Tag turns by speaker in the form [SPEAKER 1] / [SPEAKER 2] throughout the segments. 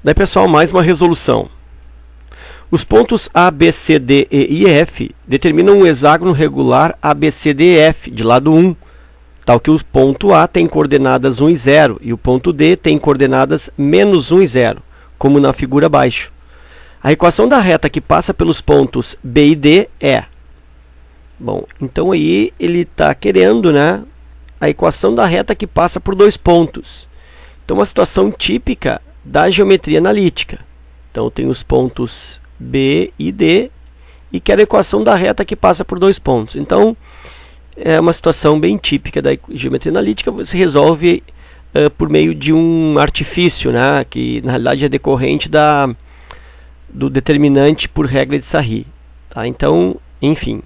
[SPEAKER 1] Daí, pessoal, mais uma resolução. Os pontos A, B, C, D, E e F determinam um hexágono regular ABCDEF de lado 1, tal que o ponto A tem coordenadas 1 e 0 e o ponto D tem coordenadas menos 1 e 0, como na figura abaixo. A equação da reta que passa pelos pontos B e D é... Bom, então aí ele está querendo, né, a equação da reta que passa por dois pontos. Então, uma situação típica da geometria analítica. Então, eu tenho os pontos B e D e quero a equação da reta que passa por dois pontos. Então, é uma situação bem típica da geometria analítica. Você resolve por meio de um artifício, né, que na realidade é decorrente do determinante por regra de Sarri. Tá? Então, enfim.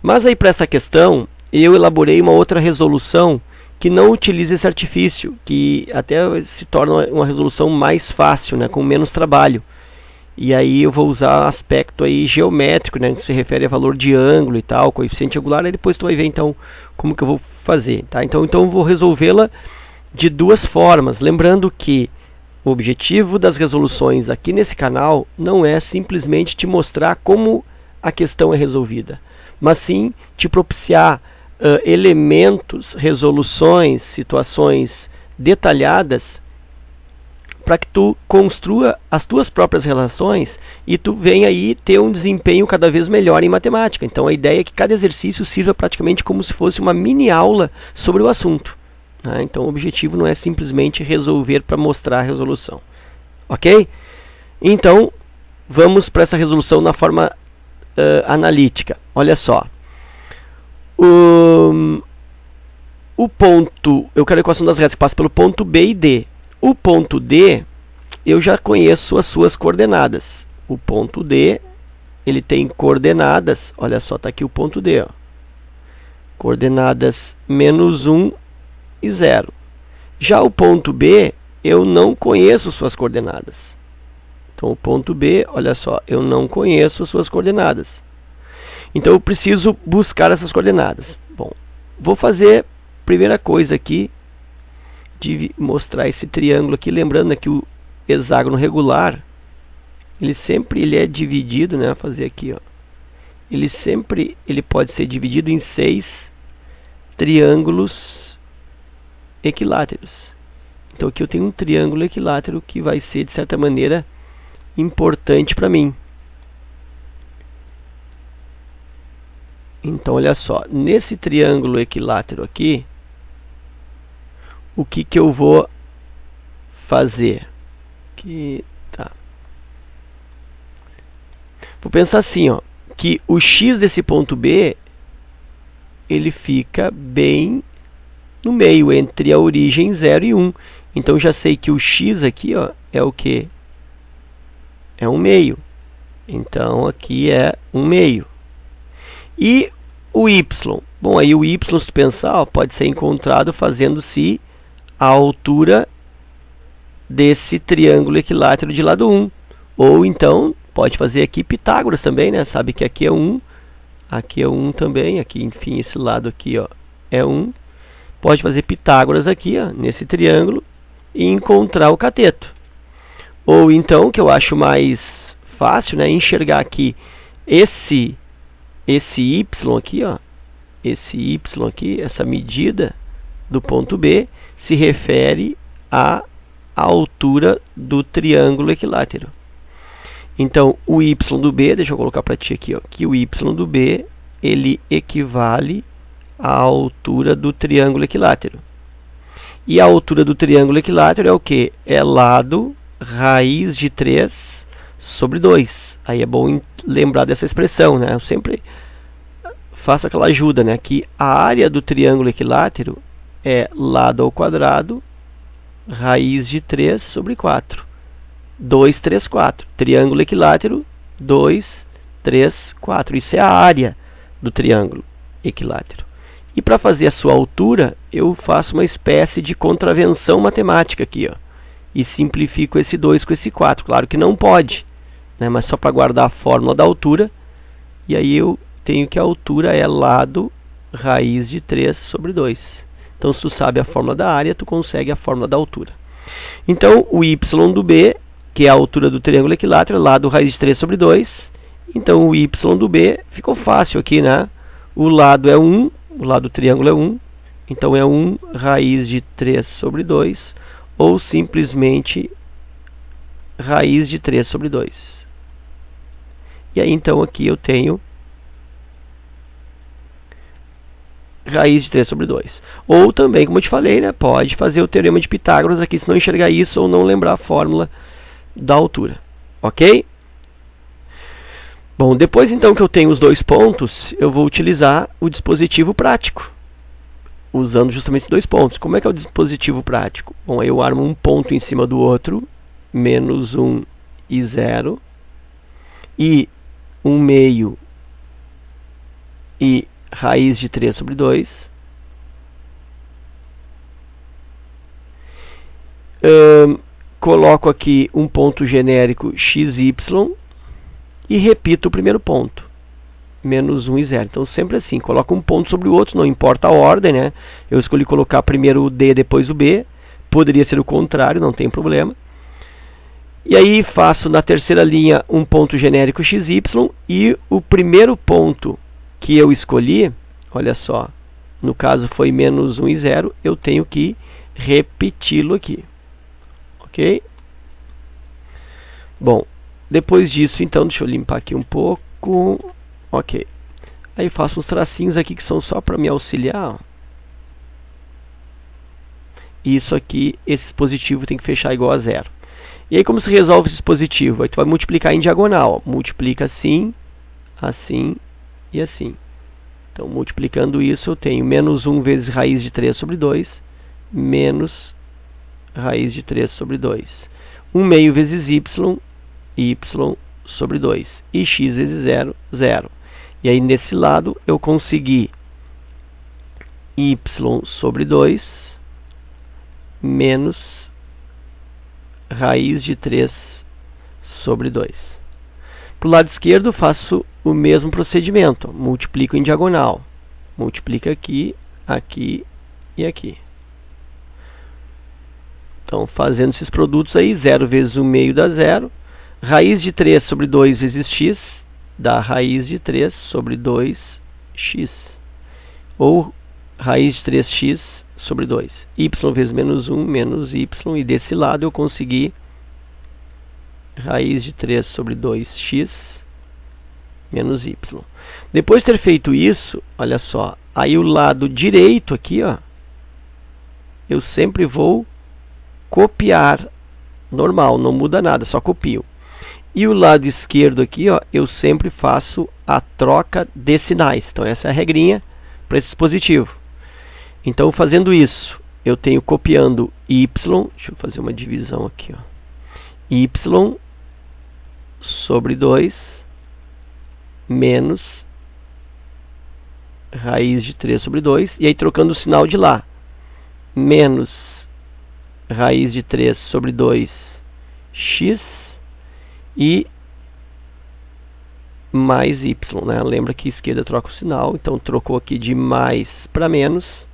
[SPEAKER 1] Mas aí para essa questão, eu elaborei uma outra resolução que não utiliza esse artifício, que até se torna uma resolução mais fácil, né, com menos trabalho. E aí eu vou usar aspecto aí geométrico, né, que se refere a valor de ângulo e tal, coeficiente angular, e depois tu vai ver então como que eu vou fazer, tá? Então eu vou resolvê-la de duas formas, lembrando que o objetivo das resoluções aqui nesse canal não é simplesmente te mostrar como a questão é resolvida, mas sim te propiciar elementos, resoluções, situações detalhadas para que tu construa as tuas próprias relações e tu venha aí ter um desempenho cada vez melhor em matemática. Então a ideia é que cada exercício sirva praticamente como se fosse uma mini aula sobre o assunto, né? Então o objetivo não é simplesmente resolver para mostrar a resolução. Ok? Então vamos para essa resolução na forma analítica. Olha só. O ponto, eu quero a equação das retas que passa pelo ponto B e D. O ponto D, eu já conheço as suas coordenadas. O ponto D, ele tem coordenadas, olha só, está aqui o ponto D, ó. Coordenadas menos 1 e 0. Já o ponto B, eu não conheço suas coordenadas. Então o ponto B, olha só, eu não conheço as suas coordenadas. Então eu preciso buscar essas coordenadas. Bom, vou fazer, primeira coisa aqui, de mostrar esse triângulo aqui, lembrando que o hexágono regular, ele é dividido, né, fazer aqui, ó. Ele pode ser dividido em 6 triângulos equiláteros. Então aqui eu tenho um triângulo equilátero que vai ser, de certa maneira, importante para mim. Então, olha só, nesse triângulo equilátero aqui, o que eu vou fazer? Vou pensar assim, ó, que o x desse ponto B, ele fica bem no meio, entre a origem 0 e 1. Então, já sei que o x aqui, ó, é o quê? É 1/2. Então, aqui é 1/2. E o y? Bom, aí o y, se tu pensar, ó, pode ser encontrado fazendo-se a altura desse triângulo equilátero de lado 1. Ou então, pode fazer aqui Pitágoras também, né? Sabe que aqui é 1, aqui é 1 também, aqui, enfim, esse lado aqui, ó, é 1. Pode fazer Pitágoras aqui, ó, nesse triângulo e encontrar o cateto. Ou então, que eu acho mais fácil, né, enxergar aqui esse y aqui, ó, esse y aqui, essa medida do ponto B, se refere à altura do triângulo equilátero. Então, o y do B, deixa eu colocar para ti aqui, ó, que o y do B, ele equivale à altura do triângulo equilátero. E a altura do triângulo equilátero é o que? É lado raiz de 3 sobre 2. Aí é bom lembrar dessa expressão, né? Eu sempre faço aquela ajuda, né? Que a área do triângulo equilátero é lado ao quadrado, raiz de 3 sobre 4. 2, 3, 4. Triângulo equilátero, 2, 3, 4. Isso é a área do triângulo equilátero. E para fazer a sua altura, eu faço uma espécie de contravenção matemática aqui, ó. E simplifico esse 2 com esse 4. Claro que não pode, né, mas só para guardar a fórmula da altura. E aí eu tenho que a altura é lado raiz de 3 sobre 2. Então, se tu sabe a fórmula da área, tu consegue a fórmula da altura. Então, o y do B que é a altura do triângulo equilátero, lado raiz de 3 sobre 2. Então o y do b ficou fácil aqui, né? O lado é 1, o lado do triângulo é 1. Então é 1 raiz de 3 sobre 2, ou simplesmente raiz de 3 sobre 2. E aí então aqui eu tenho raiz de 3 sobre 2. Ou também, como eu te falei, né, pode fazer o teorema de Pitágoras aqui, se não enxergar isso ou não lembrar a fórmula da altura. Ok? Bom, depois então que eu tenho os dois pontos, eu vou utilizar o dispositivo prático, usando justamente esses dois pontos. Como é que é o dispositivo prático? Bom, aí eu armo um ponto em cima do outro, menos 1 e 0, e 1 meio e raiz de 3 sobre 2. Coloco aqui um ponto genérico xy e repito o primeiro ponto, menos 1 e 0. Então sempre assim, coloco um ponto sobre o outro, não importa a ordem, né? Eu escolhi colocar primeiro o D, depois o B. Poderia ser o contrário, não tem problema. E aí faço na terceira linha um ponto genérico xy, e o primeiro ponto que eu escolhi, olha só, no caso foi menos 1 e 0, eu tenho que repeti-lo aqui. Ok? Bom, depois disso, então, deixa eu limpar aqui um pouco. Ok. Aí faço uns tracinhos aqui que são só para me auxiliar. Isso aqui, esse dispositivo tem que fechar igual a 0. E aí como se resolve esse dispositivo? Aí tu vai multiplicar em diagonal. Ó. Multiplica assim, assim e assim. Então, multiplicando isso, eu tenho menos 1 vezes raiz de 3 sobre 2, menos raiz de 3 sobre 2. 1 meio vezes y sobre 2. E x vezes 0, 0. E aí, nesse lado, eu consegui y sobre 2 menos raiz de 3 sobre 2. Para o lado esquerdo, faço o mesmo procedimento. Multiplico em diagonal. Multiplica aqui, aqui e aqui. Então, fazendo esses produtos aí, 0 vezes 1 meio dá 0. Raiz de 3 sobre 2 vezes x dá raiz de 3 sobre 2x. Ou raiz de 3x sobre 2. Y vezes menos 1 menos y. E desse lado eu consegui raiz de 3 sobre 2x menos y. Depois de ter feito isso, olha só, aí o lado direito aqui, ó, eu sempre vou copiar, normal, não muda nada, só copio. E o lado esquerdo aqui, ó, eu sempre faço a troca de sinais. Então essa é a regrinha para esse dispositivo. Então fazendo isso, eu tenho copiando y, deixa eu fazer uma divisão aqui, ó, y sobre 2 menos raiz de 3 sobre 2, e aí trocando o sinal de lá, menos raiz de 3 sobre 2x e mais y, né? Lembra que a esquerda troca o sinal, então trocou aqui de mais para menos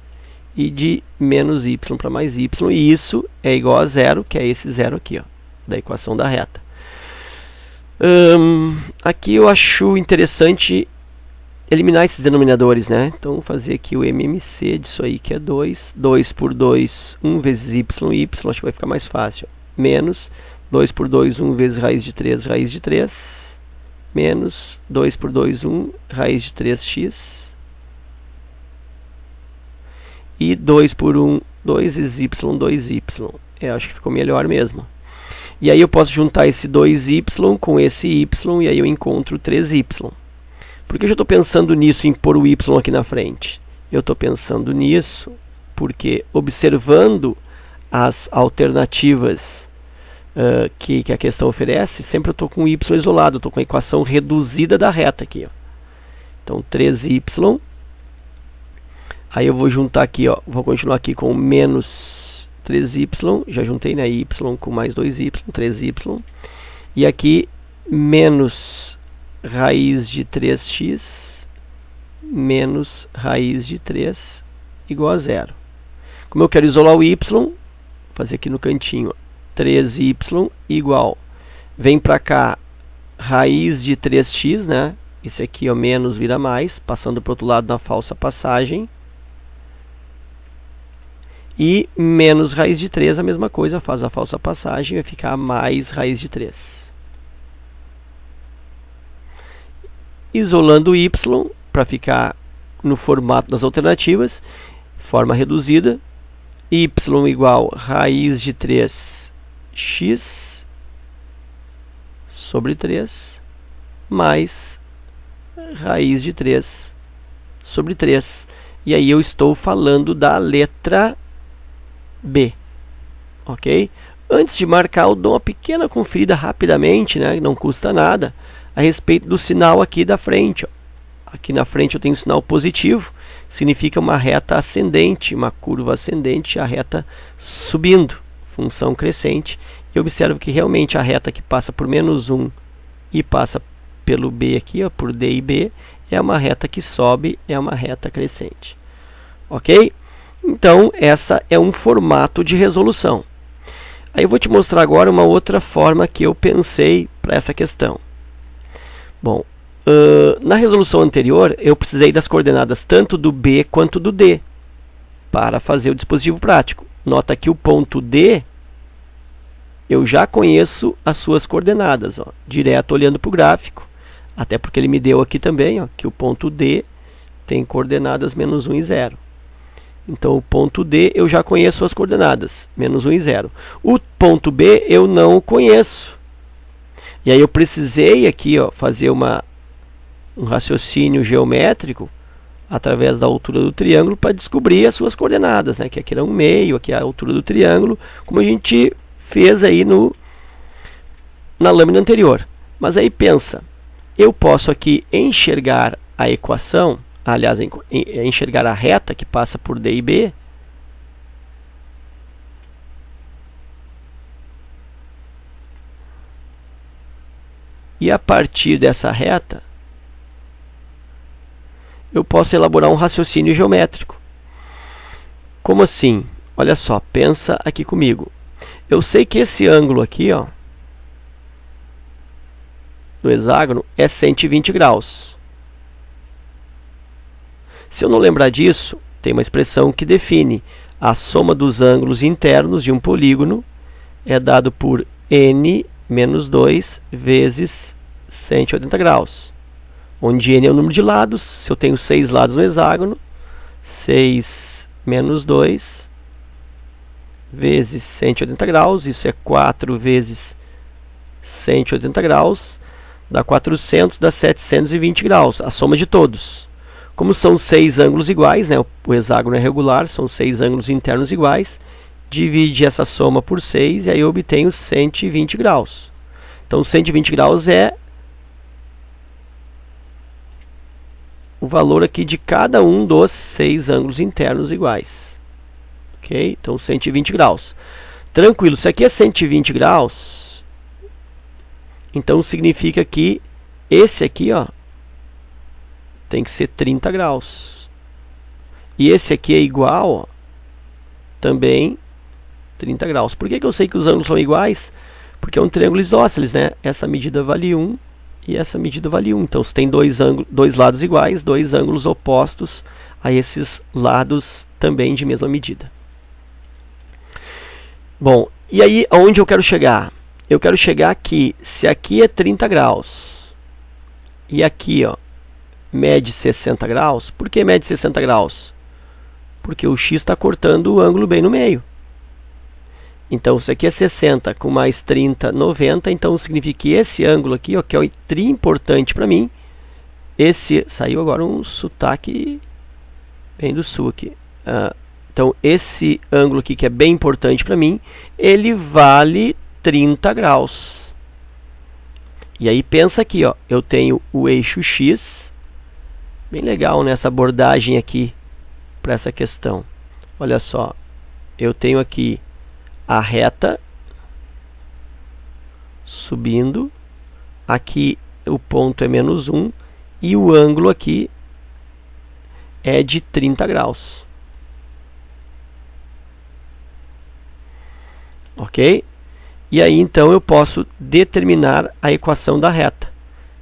[SPEAKER 1] e de menos y para mais y, e isso é igual a 0, que é esse 0 aqui, ó, da equação da reta. Aqui eu acho interessante eliminar esses denominadores, né? Então vou fazer aqui o MMC disso aí, que é 2. 2 por 2, 1 vezes y, acho que vai ficar mais fácil. Menos 2 por 2, 1 vezes raiz de 3, menos 2 por 2, 1, raiz de 3x. E 2 por 1, 2 vezes y, 2y. Acho que ficou melhor mesmo. E aí eu posso juntar esse 2y com esse y, e aí eu encontro 3y. Por que eu estou pensando nisso, em pôr o y aqui na frente? Eu estou pensando nisso porque, observando as alternativas que a questão oferece, sempre eu estou com o y isolado, eu estou com a equação reduzida da reta aqui. Ó. Então, 3y. Aí eu vou juntar aqui, ó, vou continuar aqui com menos 3y, já juntei, né, y com mais 2y, 3y. E aqui, menos raiz de 3x menos raiz de 3 igual a 0. Como eu quero isolar o y, vou fazer aqui no cantinho, ó, 3y igual vem para cá raiz de 3x, né? Esse aqui, ó, menos vira mais, passando para o outro lado na falsa passagem. E menos raiz de 3, a mesma coisa, faz a falsa passagem, vai ficar mais raiz de 3. Isolando y, para ficar no formato das alternativas, forma reduzida, y igual raiz de 3x sobre 3, mais raiz de 3 sobre 3. E aí eu estou falando da letra B, ok? Antes de marcar, eu dou uma pequena conferida rapidamente, né? Não custa nada, a respeito do sinal aqui da frente. Ó. Aqui na frente eu tenho um sinal positivo, significa uma reta ascendente, uma curva ascendente, a reta subindo, função crescente. E observo que realmente a reta que passa por menos 1 e passa pelo B aqui, ó, por D e B, é uma reta que sobe, é uma reta crescente. Ok? Então, essa é um formato de resolução. Aí eu vou te mostrar agora uma outra forma que eu pensei para essa questão. Bom, na resolução anterior, eu precisei das coordenadas tanto do B quanto do D para fazer o dispositivo prático. Nota que o ponto D, eu já conheço as suas coordenadas, ó, direto olhando para o gráfico, até porque ele me deu aqui também, ó, que o ponto D tem coordenadas menos 1 e 0. Então, o ponto D eu já conheço as coordenadas, menos 1 e 0. O ponto B eu não conheço. E aí eu precisei aqui, ó, fazer um raciocínio geométrico através da altura do triângulo para descobrir as suas coordenadas, né? Que aqui era 1/2, aqui é a altura do triângulo, como a gente fez aí na lâmina anterior. Mas aí pensa, eu posso aqui enxergar a equação, aliás, enxergar a reta que passa por D e B, e a partir dessa reta eu posso elaborar um raciocínio geométrico. Como assim? Olha só, pensa aqui comigo. Eu sei que esse ângulo aqui, ó, do hexágono é 120 graus. Se eu não lembrar disso, tem uma expressão que define a soma dos ângulos internos de um polígono é dado por n menos 2 vezes 180 graus, onde n é o número de lados. Se eu tenho 6 lados no hexágono, 6 menos 2 vezes 180 graus, isso é 4 vezes 180 graus, dá 400, dá 720 graus, a soma de todos. Como são 6 ângulos iguais, né, o hexágono é regular, são 6 ângulos internos iguais, divide essa soma por 6 e aí eu obtenho 120 graus. Então 120 graus é o valor aqui de cada um dos 6 ângulos internos iguais. Ok? Então 120 graus. Tranquilo, se aqui é 120 graus, então significa que esse aqui, ó, tem que ser 30 graus. E esse aqui é igual, ó, também 30 graus. Por que eu sei que os ângulos são iguais? Porque é um triângulo isósceles, né? Essa medida vale 1 e essa medida vale 1. Então, se tem dois lados iguais, dois ângulos opostos a esses lados também de mesma medida. Bom, e aí aonde eu quero chegar? Eu quero chegar aqui, se aqui é 30 graus e aqui, ó, mede 60 graus. Por que mede 60 graus? Porque o x está cortando o ângulo bem no meio. Então, isso aqui é 60 com mais 30, 90. Então, significa que esse ângulo aqui, ó, que é o tri importante para mim, saiu agora um sotaque bem do sul aqui. Então, esse ângulo aqui, que é bem importante para mim, ele vale 30 graus. E aí, pensa aqui, ó, eu tenho o eixo x, bem legal nessa abordagem aqui para essa questão. Olha só, eu tenho aqui a reta subindo, aqui o ponto é menos 1 e o ângulo aqui é de 30 graus. Ok? E aí então eu posso determinar a equação da reta.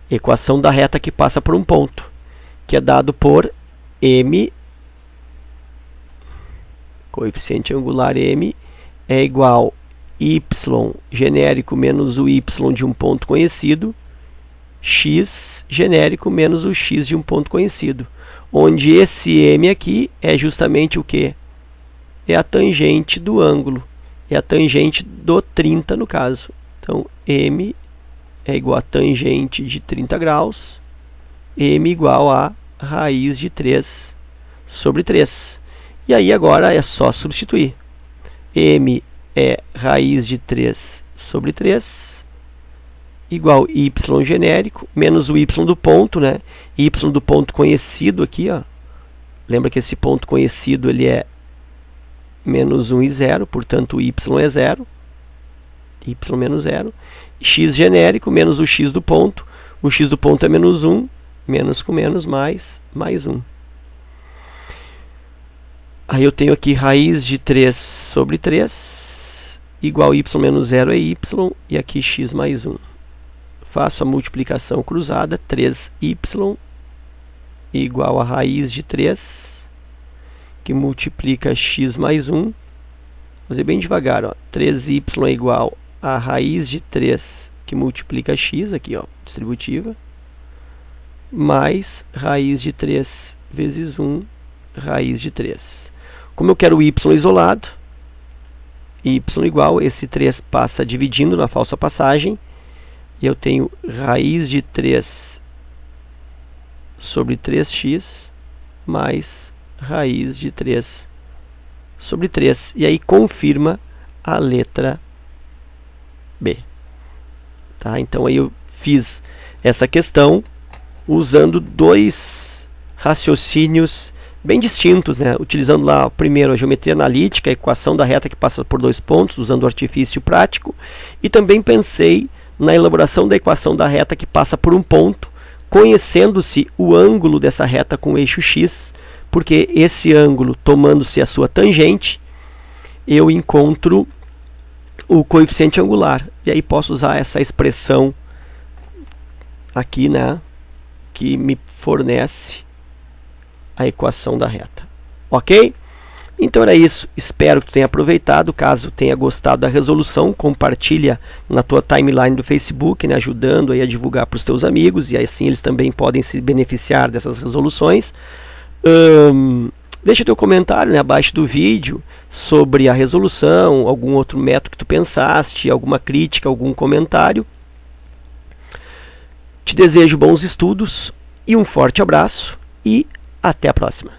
[SPEAKER 1] Equação da reta que passa por um ponto, que é dado por m, coeficiente angular m, é igual y genérico menos o y de um ponto conhecido, x genérico menos o x de um ponto conhecido, onde esse m aqui é justamente o que? É a tangente do ângulo, é a tangente do 30 no caso. Então, m é igual a tangente de 30 graus, m igual a raiz de 3 sobre 3. E aí agora é só substituir. M é raiz de 3 sobre 3, igual y genérico, menos o y do ponto, né? Y do ponto conhecido aqui, ó. Lembra que esse ponto conhecido ele é menos 1 e 0, portanto o y é 0. Y menos 0. X genérico menos o x do ponto. O x do ponto é menos 1, menos com menos, mais 1. Aí eu tenho aqui raiz de 3 sobre 3, igual y menos 0 é y, e aqui x mais 1. Faço a multiplicação cruzada, 3y igual a raiz de 3, que multiplica x mais 1. Vou fazer bem devagar, ó. 3y é igual a raiz de 3, que multiplica x, aqui, ó, distributiva, mais raiz de 3 vezes 1, raiz de 3. Como eu quero o y isolado, y igual, esse 3 passa dividindo na falsa passagem, e eu tenho raiz de 3 sobre 3x, mais raiz de 3 sobre 3. E aí confirma a letra B. Tá? Então aí eu fiz essa questão usando dois raciocínios bem distintos, né? Utilizando lá primeiro a geometria analítica, a equação da reta que passa por dois pontos, usando o artifício prático, e também pensei na elaboração da equação da reta que passa por um ponto, conhecendo-se o ângulo dessa reta com o eixo x, porque esse ângulo, tomando-se a sua tangente, eu encontro o coeficiente angular. E aí posso usar essa expressão aqui, né, que me fornece a equação da reta. Ok? Então era isso. Espero que tu tenha aproveitado. Caso tenha gostado da resolução, compartilha na tua timeline do Facebook, né, ajudando aí a divulgar para os teus amigos, e assim eles também podem se beneficiar dessas resoluções. Deixa teu comentário, né, abaixo do vídeo sobre a resolução, algum outro método que tu pensaste, alguma crítica, algum comentário. Te desejo bons estudos e um forte abraço e até a próxima.